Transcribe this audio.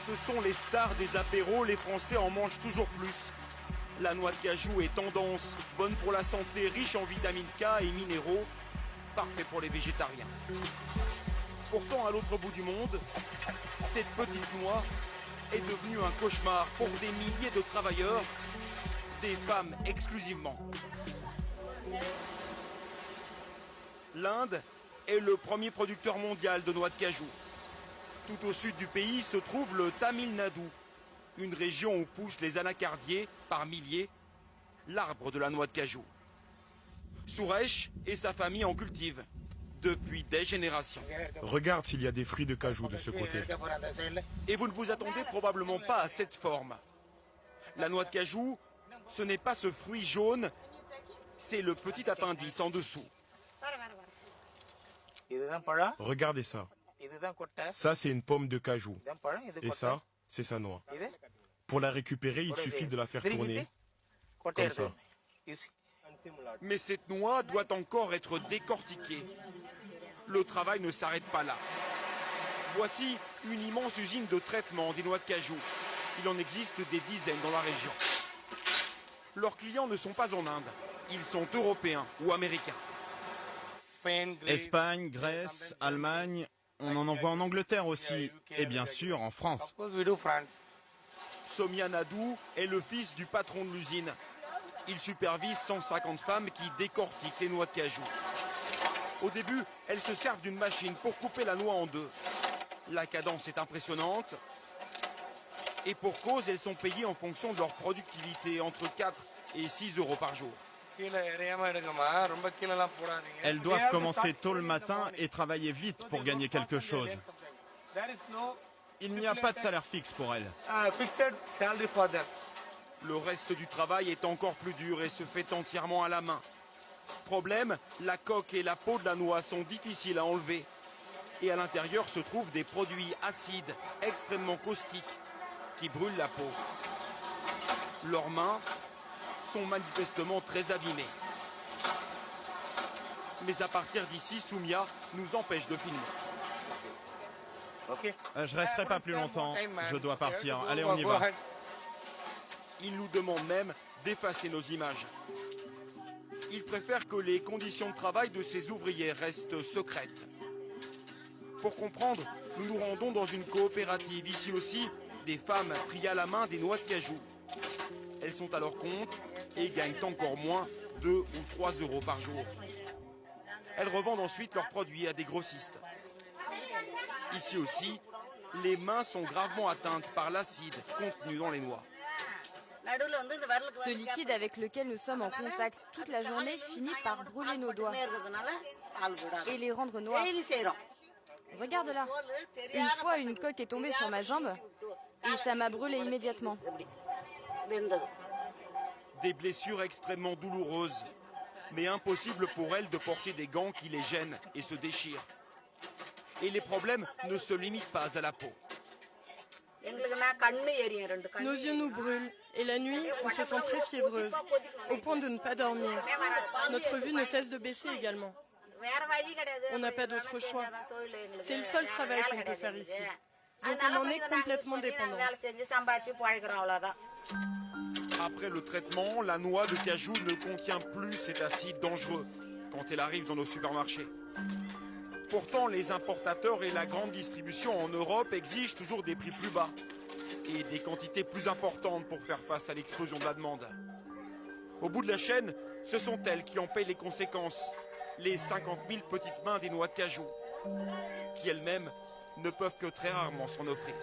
Ce sont les stars des apéros, les Français en mangent toujours plus. La noix de cajou est tendance, bonne pour la santé, riche en vitamine K et minéraux, parfait pour les végétariens. Pourtant, à l'autre bout du monde, cette petite noix est devenue un cauchemar pour des milliers de travailleurs, des femmes exclusivement. L'Inde est le premier producteur mondial de noix de cajou. Tout au sud du pays se trouve le Tamil Nadu, une région où poussent les anacardiers par milliers, l'arbre de la noix de cajou. Suresh et sa famille en cultivent depuis des générations. Regarde s'il y a des fruits de cajou de ce côté. Et vous ne vous attendez probablement pas à cette forme. La noix de cajou, ce n'est pas ce fruit jaune, c'est le petit appendice en dessous. Regardez ça. Ça, c'est une pomme de cajou. Et ça, c'est sa noix. Pour la récupérer, il suffit de la faire tourner. Comme ça. Mais cette noix doit encore être décortiquée. Le travail ne s'arrête pas là. Voici une immense usine de traitement des noix de cajou. Il en existe des dizaines dans la région. Leurs clients ne sont pas en Inde. Ils sont européens ou américains. Espagne, Grèce, Allemagne, on en envoie en Angleterre aussi, et bien sûr en France. Somia Nadou est le fils du patron de l'usine. Il supervise 150 femmes qui décortiquent les noix de cajou. Au début, elles se servent d'une machine pour couper la noix en deux. La cadence est impressionnante. Et pour cause, elles sont payées en fonction de leur productivité, entre 4 et 6 euros par jour. Elles doivent commencer tôt le matin et travailler vite pour gagner quelque chose. Il n'y a pas de salaire fixe pour elles. Le reste du travail est encore plus dur et se fait entièrement à la main. Problème, la coque et la peau de la noix sont difficiles à enlever. Et à l'intérieur se trouvent des produits acides, extrêmement caustiques, qui brûlent la peau. Leurs mains sont manifestement très abîmées. Mais à partir d'ici, Soumia nous empêche de filmer. Je resterai pas plus longtemps, je dois partir. Allez, on y va. Il nous demande même d'effacer nos images. Il préfère que les conditions de travail de ces ouvriers restent secrètes. Pour comprendre, nous nous rendons dans une coopérative. Ici aussi, des femmes trient à la main des noix de cajou. Elles sont à leur compte et gagnent encore moins, 2 ou 3 euros par jour. Elles revendent ensuite leurs produits à des grossistes. Ici aussi, les mains sont gravement atteintes par l'acide contenu dans les noix. Ce liquide avec lequel nous sommes en contact toute la journée finit par brûler nos doigts et les rendre noirs. Regarde là, une fois une coque est tombée sur ma jambe et ça m'a brûlé immédiatement. Des blessures extrêmement douloureuses, mais impossible pour elles de porter des gants qui les gênent et se déchirent. Et les problèmes ne se limitent pas à la peau. Nos yeux nous brûlent et la nuit, on se sent très fiévreuse, au point de ne pas dormir. Notre vue ne cesse de baisser également. On n'a pas d'autre choix. C'est le seul travail qu'on peut faire ici. Donc on en est complètement dépendant. Après le traitement, la noix de cajou ne contient plus cet acide dangereux quand elle arrive dans nos supermarchés. Pourtant, les importateurs et la grande distribution en Europe exigent toujours des prix plus bas et des quantités plus importantes pour faire face à l'explosion de la demande. Au bout de la chaîne, ce sont elles qui en payent les conséquences, les 50 000 petites mains des noix de cajou, qui elles-mêmes ne peuvent que très rarement s'en offrir.